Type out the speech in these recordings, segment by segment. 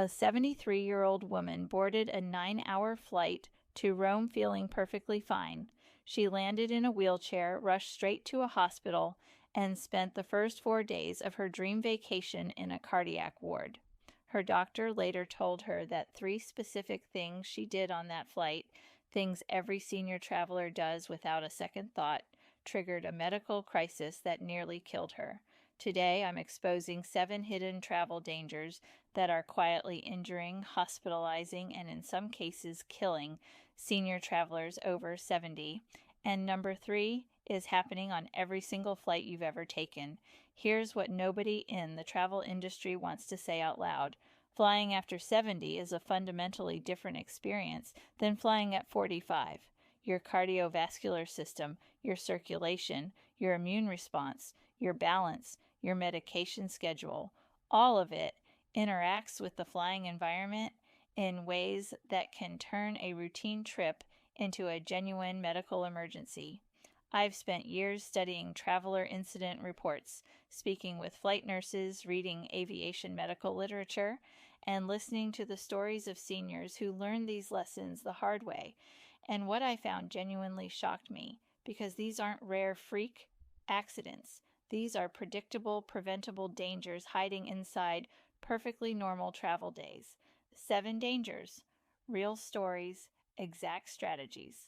A 73-year-old woman boarded a 9-hour flight to Rome feeling perfectly fine. She landed in a wheelchair, rushed straight to a hospital, and spent the first 4 days of her dream vacation in a cardiac ward. Her doctor later told her that 3 specific things she did on that flight, things every senior traveler does without a second thought, triggered a medical crisis that nearly killed her. Today, I'm exposing 7 hidden travel dangers that are quietly injuring, hospitalizing, and in some cases killing senior travelers over 70. And number 3 is happening on every single flight you've ever taken. Here's what nobody in the travel industry wants to say out loud. Flying after 70 is a fundamentally different experience than flying at 45. Your cardiovascular system, your circulation, your immune response, your balance, your medication schedule, all of it interacts with the flying environment in ways that can turn a routine trip into a genuine medical emergency. I've spent years studying traveler incident reports, speaking with flight nurses, reading aviation medical literature, and listening to the stories of seniors who learned these lessons the hard way. And what I found genuinely shocked me, because these aren't rare freak accidents. These are predictable, preventable dangers hiding inside perfectly normal travel days. 7 dangers, real stories, exact strategies.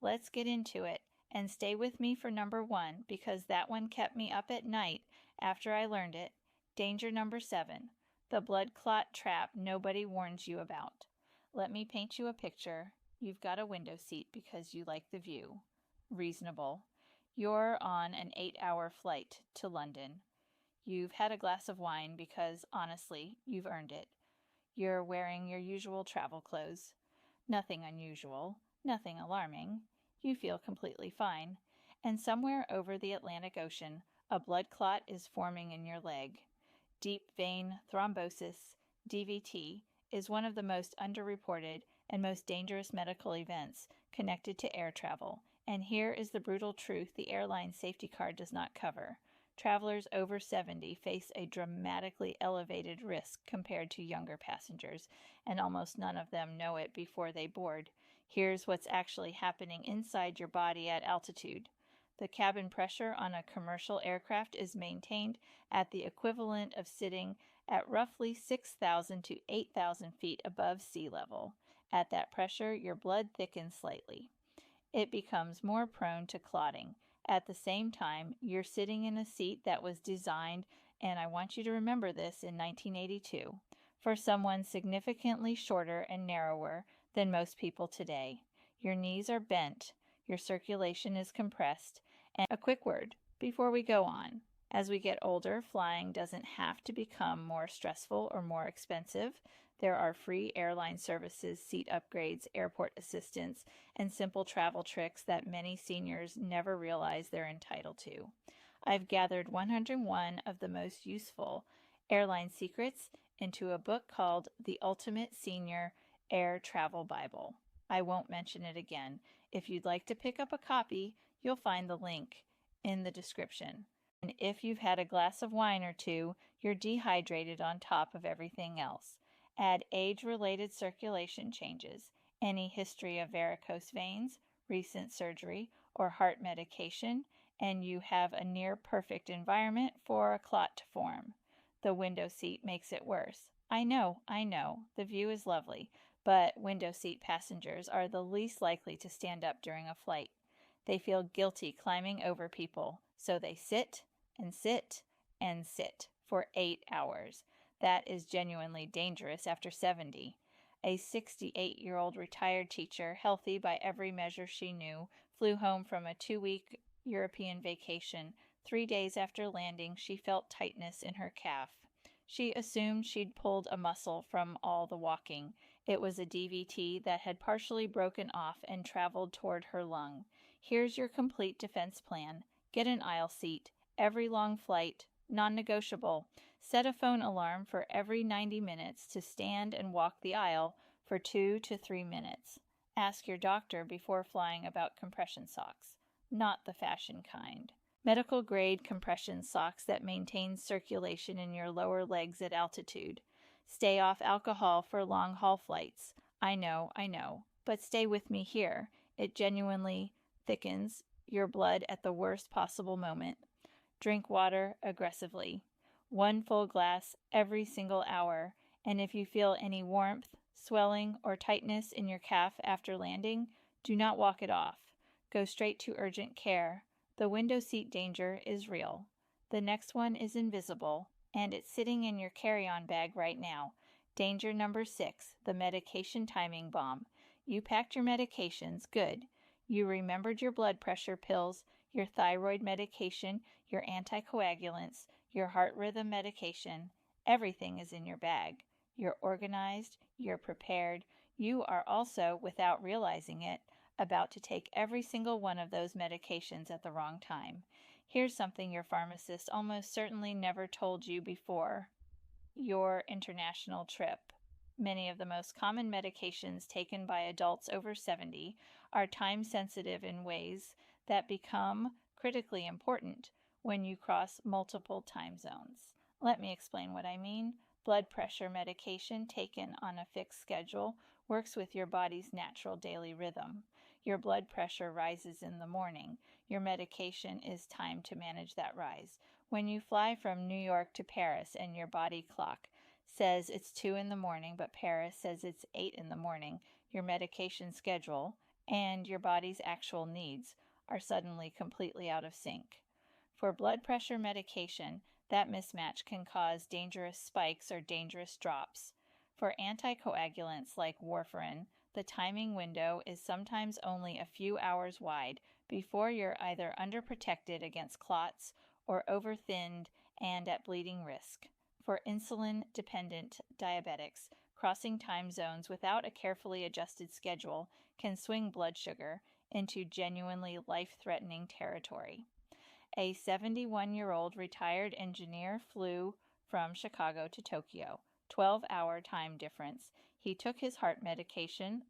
Let's get into it, and stay with me for number 1, because that one kept me up at night after I learned it. Danger number 7, the blood clot trap nobody warns you about. Let me paint you a picture. You've got a window seat because you like the view. Reasonable. You're on an 8-hour flight to London. You've had a glass of wine because, honestly, you've earned it. You're wearing your usual travel clothes. Nothing unusual, nothing alarming. You feel completely fine. And somewhere over the Atlantic Ocean, a blood clot is forming in your leg. Deep vein thrombosis, DVT, is one of the most underreported and most dangerous medical events connected to air travel. And here is the brutal truth the airline safety card does not cover. Travelers over 70 face a dramatically elevated risk compared to younger passengers, and almost none of them know it before they board. Here's what's actually happening inside your body at altitude. The cabin pressure on a commercial aircraft is maintained at the equivalent of sitting at roughly 6,000 to 8,000 feet above sea level. At that pressure, your blood thickens slightly. It becomes more prone to clotting. At the same time, you're sitting in a seat that was designed, and I want you to remember this, in 1982, for someone significantly shorter and narrower than most people today. Your knees are bent, your circulation is compressed, and a quick word before we go on. As we get older, flying doesn't have to become more stressful or more expensive. There are free airline services, seat upgrades, airport assistance, and simple travel tricks that many seniors never realize they're entitled to. I've gathered 101 of the most useful airline secrets into a book called The Ultimate Senior Air Travel Bible. I won't mention it again. If you'd like to pick up a copy, you'll find the link in the description. And if you've had a glass of wine or two, you're dehydrated on top of everything else. Add age-related circulation changes, any history of varicose veins, recent surgery, or heart medication, and you have a near-perfect environment for a clot to form. The window seat makes it worse. I know, the view is lovely, but window seat passengers are the least likely to stand up during a flight. They feel guilty climbing over people, so they sit and sit and sit for 8 hours. That is genuinely dangerous after 70. A 68-year-old retired teacher, healthy by every measure she knew, flew home from a 2-week European vacation. 3 days after landing, she felt tightness in her calf. She assumed she'd pulled a muscle from all the walking. It was a DVT that had partially broken off and traveled toward her lung. Here's your complete defense plan. Get an aisle seat. Every long flight, non-negotiable. Set a phone alarm for every 90 minutes to stand and walk the aisle for 2 to 3 minutes. Ask your doctor before flying about compression socks, not the fashion kind. Medical-grade compression socks that maintain circulation in your lower legs at altitude. Stay off alcohol for long-haul flights. I know, but stay with me here. It genuinely thickens your blood at the worst possible moment. Drink water aggressively. 1 full glass every single hour, and if you feel any warmth, swelling, or tightness in your calf after landing, do not walk it off. Go straight to urgent care. The window seat danger is real. The next one is invisible, and it's sitting in your carry-on bag right now. Danger number 6, the medication timing bomb. You packed your medications, good. You remembered your blood pressure pills, your thyroid medication, your anticoagulants, your heart rhythm medication. Everything is in your bag. You're organized, you're prepared. You are also, without realizing it, about to take every single one of those medications at the wrong time. Here's something your pharmacist almost certainly never told you before your international trip. Many of the most common medications taken by adults over 70 are time-sensitive in ways that become critically important when you cross multiple time zones. Let me explain what I mean. Blood pressure medication taken on a fixed schedule works with your body's natural daily rhythm. Your blood pressure rises in the morning. Your medication is timed to manage that rise. When you fly from New York to Paris and your body clock says it's 2 in the morning, but Paris says it's 8 in the morning, your medication schedule and your body's actual needs are suddenly completely out of sync. For blood pressure medication, that mismatch can cause dangerous spikes or dangerous drops. For anticoagulants like warfarin, the timing window is sometimes only a few hours wide before you're either underprotected against clots or overthinned and at bleeding risk. For insulin-dependent diabetics, crossing time zones without a carefully adjusted schedule can swing blood sugar into genuinely life-threatening territory. A 71-year-old retired engineer flew from Chicago to Tokyo, 12-hour time difference. He took his heart medication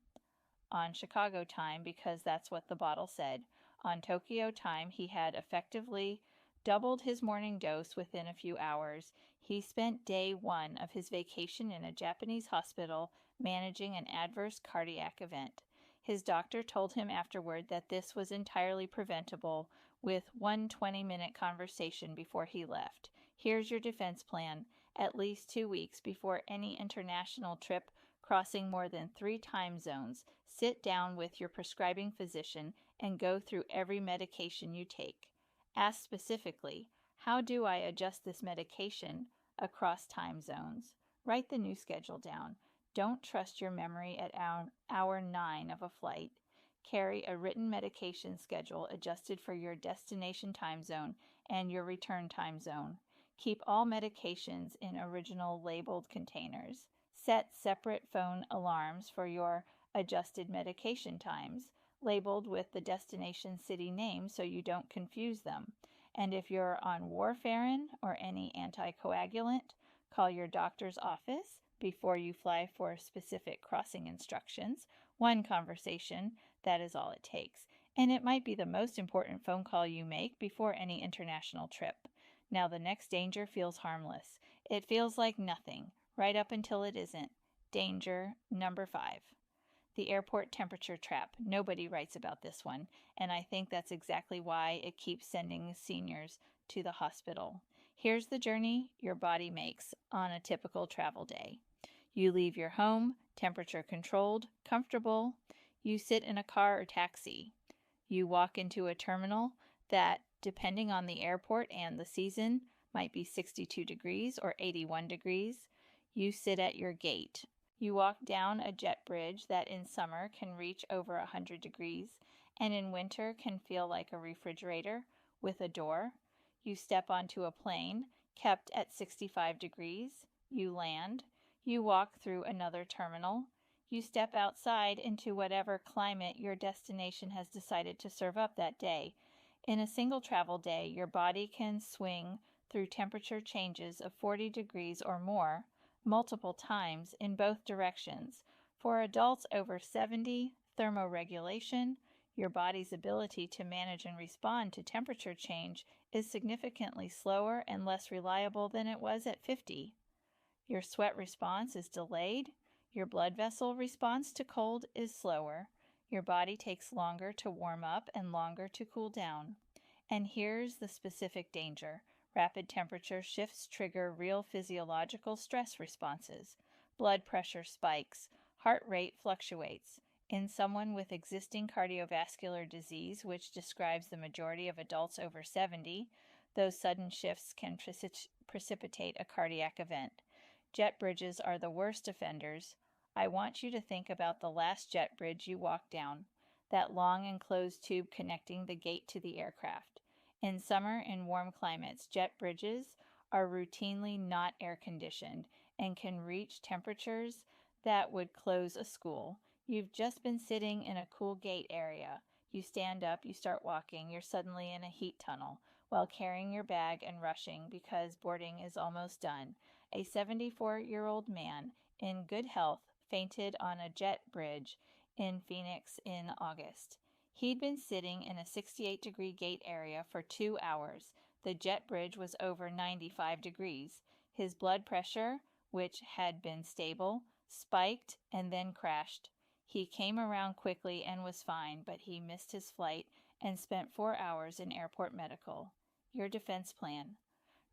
on Chicago time because that's what the bottle said. On Tokyo time, he had effectively doubled his morning dose within a few hours. He spent day 1 of his vacation in a Japanese hospital managing an adverse cardiac event. His doctor told him afterward that this was entirely preventable with one 20-minute conversation before he left. Here's your defense plan. At least 2 weeks before any international trip crossing more than 3 time zones, sit down with your prescribing physician and go through every medication you take. Ask specifically, how do I adjust this medication across time zones? Write the new schedule down. Don't trust your memory at hour 9 of a flight. Carry a written medication schedule adjusted for your destination time zone and your return time zone. Keep all medications in original labeled containers. Set separate phone alarms for your adjusted medication times, labeled with the destination city name so you don't confuse them. And if you're on warfarin or any anticoagulant, call your doctor's office before you fly for specific crossing instructions. One conversation, that is all it takes. And it might be the most important phone call you make before any international trip. Now the next danger feels harmless. It feels like nothing, right up until it isn't. Danger number 5. The airport temperature trap. Nobody writes about this one, and I think that's exactly why it keeps sending seniors to the hospital. Here's the journey your body makes on a typical travel day. You leave your home, temperature controlled, comfortable. You sit in a car or taxi. You walk into a terminal that, depending on the airport and the season, might be 62 degrees or 81 degrees. You sit at your gate. You walk down a jet bridge that in summer can reach over 100 degrees and in winter can feel like a refrigerator with a door. You step onto a plane kept at 65 degrees. You land. You walk through another terminal. You step outside into whatever climate your destination has decided to serve up that day. In a single travel day, your body can swing through temperature changes of 40 degrees or more multiple times in both directions. For adults over 70, thermoregulation, your body's ability to manage and respond to temperature change, is significantly slower and less reliable than it was at 50. Your sweat response is delayed. Your blood vessel response to cold is slower. Your body takes longer to warm up and longer to cool down. And here's the specific danger. Rapid temperature shifts trigger real physiological stress responses. Blood pressure spikes. Heart rate fluctuates. In someone with existing cardiovascular disease, which describes the majority of adults over 70, those sudden shifts can precipitate a cardiac event. Jet bridges are the worst offenders. I want you to think about the last jet bridge you walked down, that long enclosed tube connecting the gate to the aircraft. In summer and warm climates, jet bridges are routinely not air conditioned and can reach temperatures that would close a school. You've just been sitting in a cool gate area. You stand up, you start walking, you're suddenly in a heat tunnel while carrying your bag and rushing because boarding is almost done. A 74-year-old man in good health fainted on a jet bridge in Phoenix in August. He'd been sitting in a 68-degree gate area for 2 hours. The jet bridge was over 95 degrees. His blood pressure, which had been stable, spiked and then crashed. He came around quickly and was fine, but he missed his flight and spent 4 hours in airport medical. Your defense plan.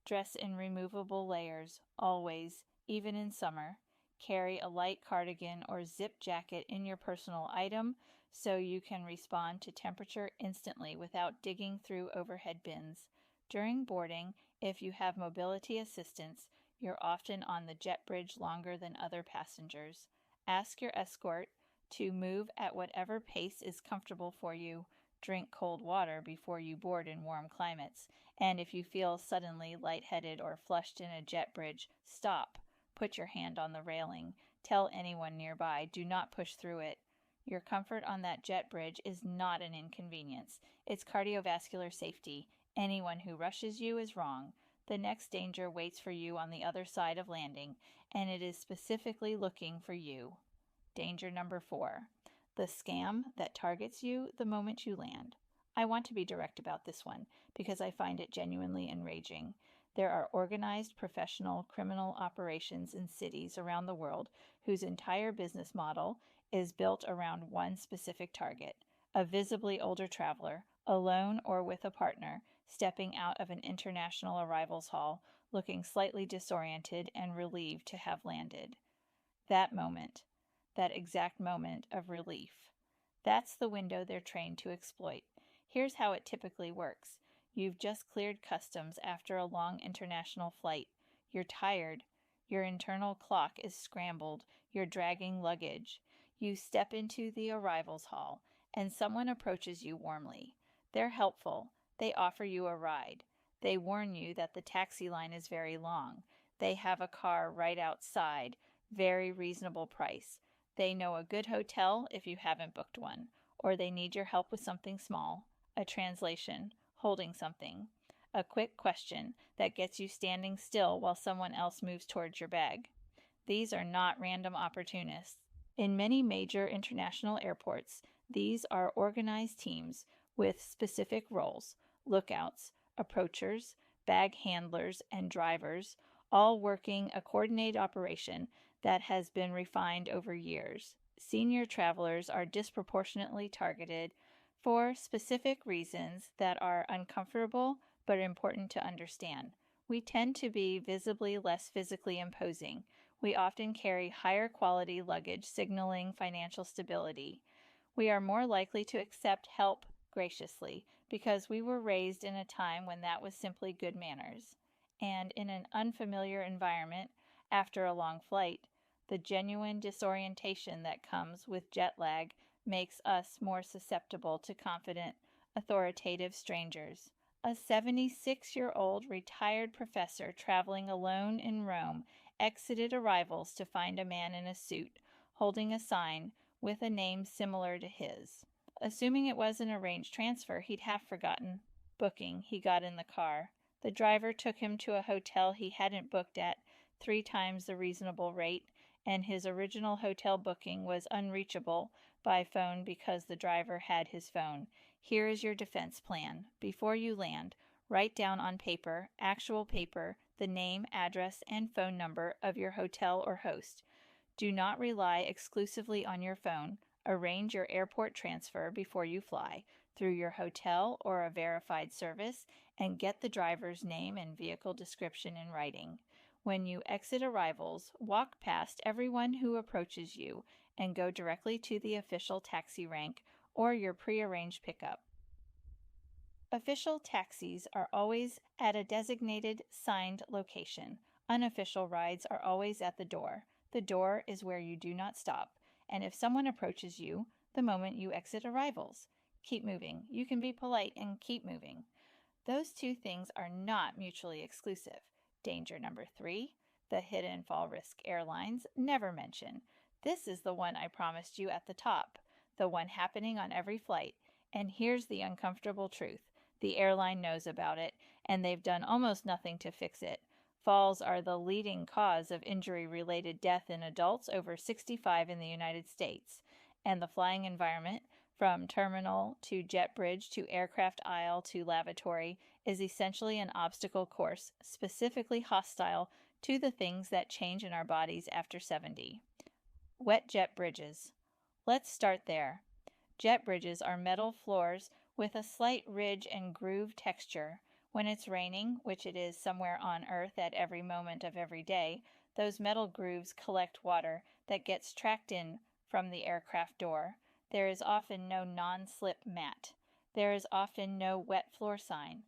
Dress in removable layers, always, even in summer. Carry a light cardigan or zip jacket in your personal item so you can respond to temperature instantly without digging through overhead bins. During boarding, if you have mobility assistance, you're often on the jet bridge longer than other passengers. Ask your escort to move at whatever pace is comfortable for you. Drink cold water before you board in warm climates. And if you feel suddenly lightheaded or flushed in a jet bridge, stop. Put your hand on the railing. Tell anyone nearby, do not push through it. Your comfort on that jet bridge is not an inconvenience. It's cardiovascular safety. Anyone who rushes you is wrong. The next danger waits for you on the other side of landing, and it is specifically looking for you. Danger number 4. The scam that targets you the moment you land. I want to be direct about this one because I find it genuinely enraging. There are organized professional criminal operations in cities around the world whose entire business model is built around one specific target: a visibly older traveler, alone or with a partner, stepping out of an international arrivals hall, looking slightly disoriented and relieved to have landed. That moment, that exact moment of relief. That's the window they're trained to exploit. Here's how it typically works. You've just cleared customs after a long international flight. You're tired. Your internal clock is scrambled. You're dragging luggage. You step into the arrivals hall, and someone approaches you warmly. They're helpful. They offer you a ride. They warn you that the taxi line is very long. They have a car right outside. Very reasonable price. They know a good hotel if you haven't booked one, or they need your help with something small, a translation, holding something, a quick question that gets you standing still while someone else moves towards your bag. These are not random opportunists. In many major international airports, these are organized teams with specific roles: lookouts, approachers, bag handlers, and drivers, all working a coordinated operation that has been refined over years. Senior travelers are disproportionately targeted for specific reasons that are uncomfortable but important to understand. We tend to be visibly less physically imposing. We often carry higher quality luggage, signaling financial stability. We are more likely to accept help graciously because we were raised in a time when that was simply good manners. And in an unfamiliar environment, after a long flight, the genuine disorientation that comes with jet lag makes us more susceptible to confident, authoritative strangers. A 76-year-old retired professor traveling alone in Rome exited arrivals to find a man in a suit, holding a sign with a name similar to his. Assuming it was an arranged transfer, he'd half forgotten booking. He got in the car. The driver took him to a hotel he hadn't booked at 3 times the reasonable rate, and his original hotel booking was unreachable by phone because the driver had his phone. Here is your defense plan. Before you land, write down on paper, actual paper, the name, address, and phone number of your hotel or host. Do not rely exclusively on your phone. Arrange your airport transfer before you fly through your hotel or a verified service, and get the driver's name and vehicle description in writing. When you exit arrivals, walk past everyone who approaches you and go directly to the official taxi rank or your prearranged pickup. Official taxis are always at a designated, signed location. Unofficial rides are always at the door. The door is where you do not stop, and if someone approaches you, the moment you exit arrivals, keep moving. You can be polite and keep moving. Those two things are not mutually exclusive. Danger number 3, the hit and fall risk airlines never mention. This is the one I promised you at the top, the one happening on every flight. And here's the uncomfortable truth. The airline knows about it, and they've done almost nothing to fix it. Falls are the leading cause of injury-related death in adults over 65 in the United States, and the flying environment, from terminal to jet bridge to aircraft aisle to lavatory, is essentially an obstacle course, specifically hostile to the things that change in our bodies after 70. Wet jet bridges. Let's start there. Jet bridges are metal floors with a slight ridge and groove texture. When it's raining, which it is somewhere on Earth at every moment of every day, those metal grooves collect water that gets tracked in from the aircraft door. There is often no non-slip mat. There is often no wet floor sign.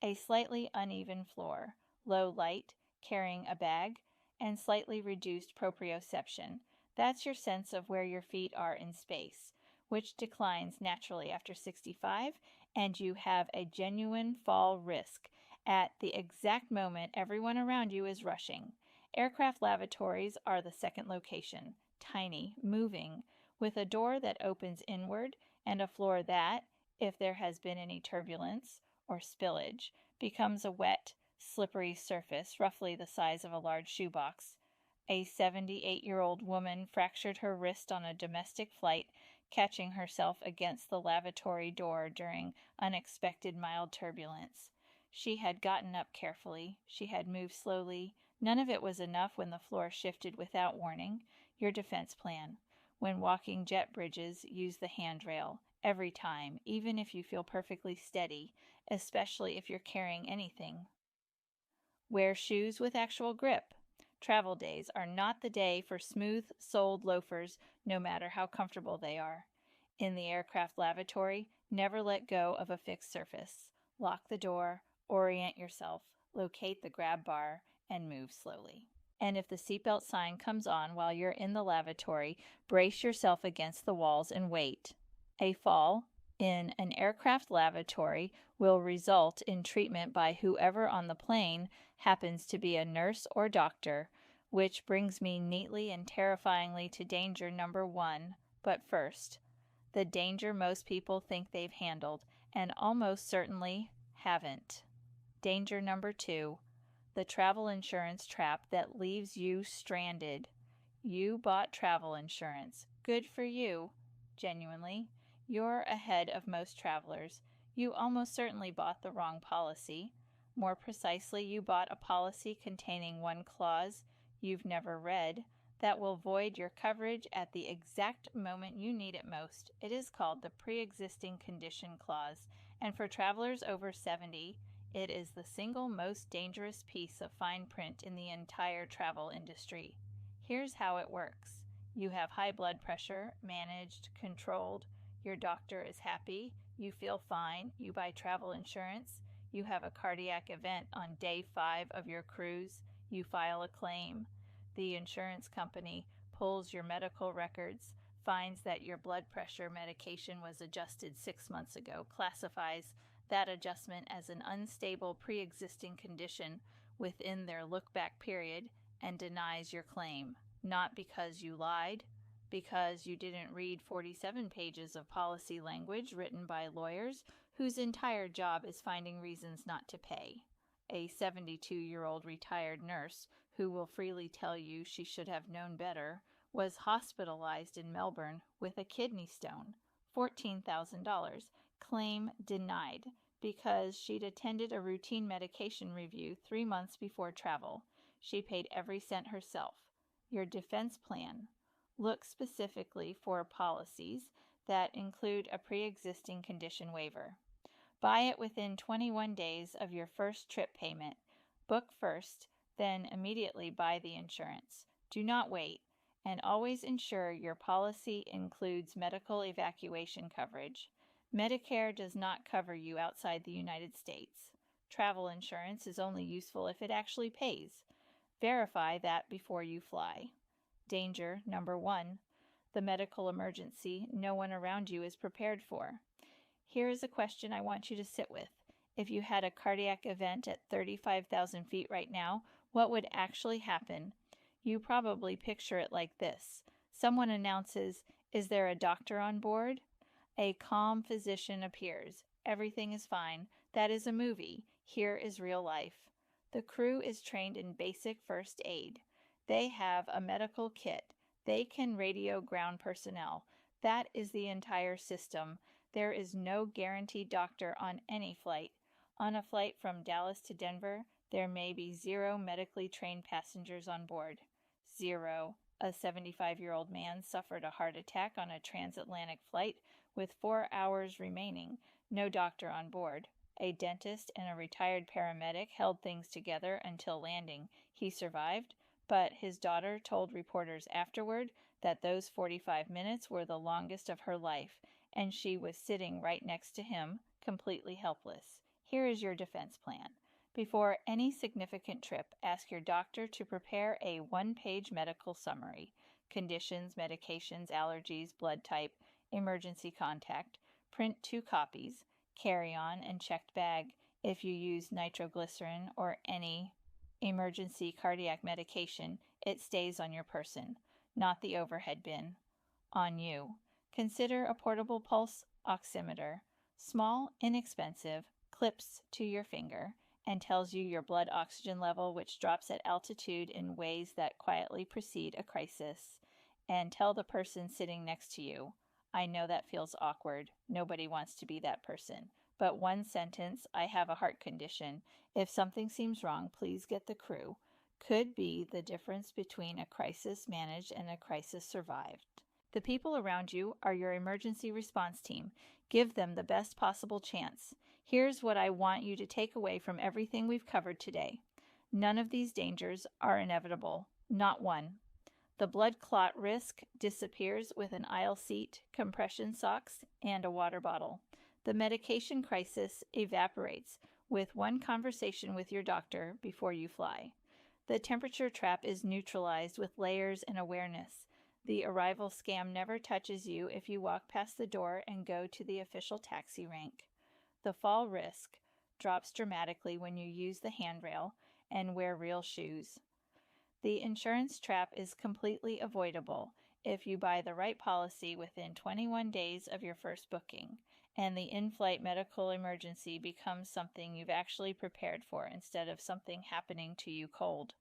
A slightly uneven floor, low light, carrying a bag, and slightly reduced proprioception. That's your sense of where your feet are in space, which declines naturally after 65, and you have a genuine fall risk at the exact moment everyone around you is rushing. Aircraft lavatories are the second location, tiny, moving, with a door that opens inward and a floor that, if there has been any turbulence or spillage, becomes a wet, slippery surface roughly the size of a large shoebox. A 78-year-old woman fractured her wrist on a domestic flight, catching herself against the lavatory door during unexpected mild turbulence. She had gotten up carefully. She had moved slowly. None of it was enough when the floor shifted without warning. Your defense plan. When walking jet bridges, use the handrail. Every time, even if you feel perfectly steady, especially if you're carrying anything. Wear shoes with actual grip. Travel days are not the day for smooth-soled loafers, no matter how comfortable they are. In the aircraft lavatory, never let go of a fixed surface. Lock the door, orient yourself, locate the grab bar, and move slowly. And if the seatbelt sign comes on while you're in the lavatory, brace yourself against the walls and wait. A fall in an aircraft lavatory will result in treatment by whoever on the plane happens to be a nurse or doctor, which brings me neatly and terrifyingly to danger number 1. But first, the danger most people think they've handled and almost certainly haven't. Danger number 2, the travel insurance trap that leaves you stranded. You bought travel insurance. Good for you. Genuinely. You're ahead of most travelers. You almost certainly bought the wrong policy. More precisely, you bought a policy containing one clause you've never read that will void your coverage at the exact moment you need it most. It is called the pre-existing condition clause, and for travelers over 70, it is the single most dangerous piece of fine print in the entire travel industry. Here's how it works. You have high blood pressure, managed, controlled. Your doctor is happy. You feel fine. You buy travel insurance. You have a cardiac event on day 5 of your cruise. You file a claim. The insurance company pulls your medical records, finds that your blood pressure medication was adjusted 6 months ago, classifies that adjustment as an unstable pre-existing condition within their look-back period, and denies your claim. Not because you lied, because you didn't read 47 pages of policy language written by lawyers whose entire job is finding reasons not to pay. A 72-year-old retired nurse, who will freely tell you she should have known better, was hospitalized in Melbourne with a kidney stone. $14,000. Claim denied. because she'd attended a routine medication review 3 months before travel. She paid every cent herself. Your defense plan. Look specifically for policies that include a pre-existing condition waiver. Buy it within 21 days of your first trip payment. Book first, then immediately buy the insurance. Do not wait, and always ensure your policy includes medical evacuation coverage. Medicare does not cover you outside the United States. Travel insurance is only useful if it actually pays. Verify that before you fly. Danger number 1. The medical emergency no one around you is prepared for. Here is a question I want you to sit with. If you had a cardiac event at 35,000 feet right now, what would actually happen? You probably picture it like this. Someone announces, "Is there a doctor on board?" A calm physician appears. Everything is fine. That is a movie. Here is real life. The crew is trained in basic first aid. They have a medical kit. They can radio ground personnel. That is the entire system. There is no guaranteed doctor on any flight. On a flight from Dallas to Denver, there may be 0 medically trained passengers on board. 0. A 75-year-old man suffered a heart attack on a transatlantic flight with 4 hours remaining. No doctor on board. A dentist and a retired paramedic held things together until landing. He survived, but his daughter told reporters afterward that those 45 minutes were the longest of her life, and she was sitting right next to him, completely helpless. Here is your defense plan. Before any significant trip, ask your doctor to prepare a 1-page medical summary. Conditions, medications, allergies, blood type, emergency contact. Print 2 copies. Carry on and checked bag. If you use nitroglycerin or any emergency cardiac medication, it stays on your person, not the overhead bin. On you. Consider a portable pulse oximeter. Small, inexpensive, clips to your finger, and tells you your blood oxygen level, which drops at altitude in ways that quietly precede a crisis. And tell the person sitting next to you, "I know that feels awkward. Nobody wants to be that person. But 1 sentence, I have a heart condition. If something seems wrong, please get the crew." Could be the difference between a crisis managed and a crisis survived. The people around you are your emergency response team. Give them the best possible chance. Here's what I want you to take away from everything we've covered today. None of these dangers are inevitable. Not one. The blood clot risk disappears with an aisle seat, compression socks, and a water bottle. The medication crisis evaporates with 1 conversation with your doctor before you fly. The temperature trap is neutralized with layers and awareness. The arrival scam never touches you if you walk past the door and go to the official taxi rank. The fall risk drops dramatically when you use the handrail and wear real shoes. The insurance trap is completely avoidable if you buy the right policy within 21 days of your first booking, and the in-flight medical emergency becomes something you've actually prepared for instead of something happening to you cold.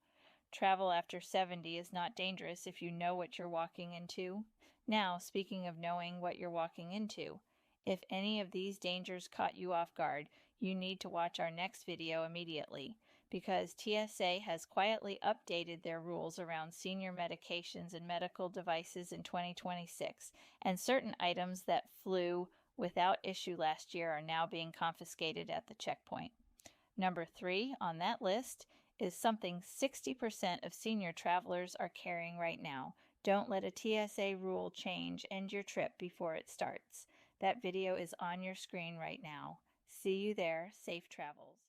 Travel after 70 is not dangerous if you know what you're walking into. Now, speaking of knowing what you're walking into, if any of these dangers caught you off guard, you need to watch our next video immediately, because TSA has quietly updated their rules around senior medications and medical devices in 2026, and certain items that flew without issue last year are now being confiscated at the checkpoint. Number 3 on that list is something 60% of senior travelers are carrying right now. Don't let a TSA rule change end your trip before it starts. That video is on your screen right now. See you there. Safe travels.